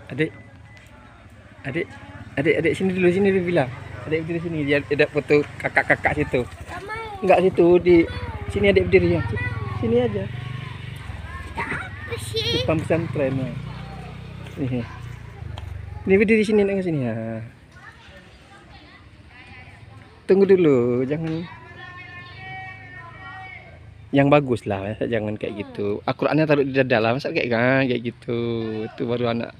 Adik, adik, adik sini dulu, bilang. Adik berdiri sini, dia ada foto kakak-kakak situ. Enggak situ, di sini adik berdiri ya. Sini aja. Depan pesantren. Ya. Nih. Ini berdiri sini, nengok sini ya. Tunggu dulu, jangan yang bagus lah, jangan kayak gitu. Al-Qur'annya taruh di dada lah, masa kayak gitu. Itu baru anak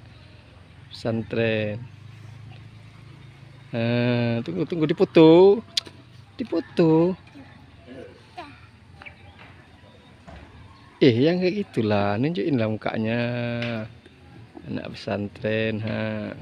pesantren. Tunggu dipoto. Dipoto. Yang kayak gitulah, nunjukin lah mukanya. Anak pesantren, ha.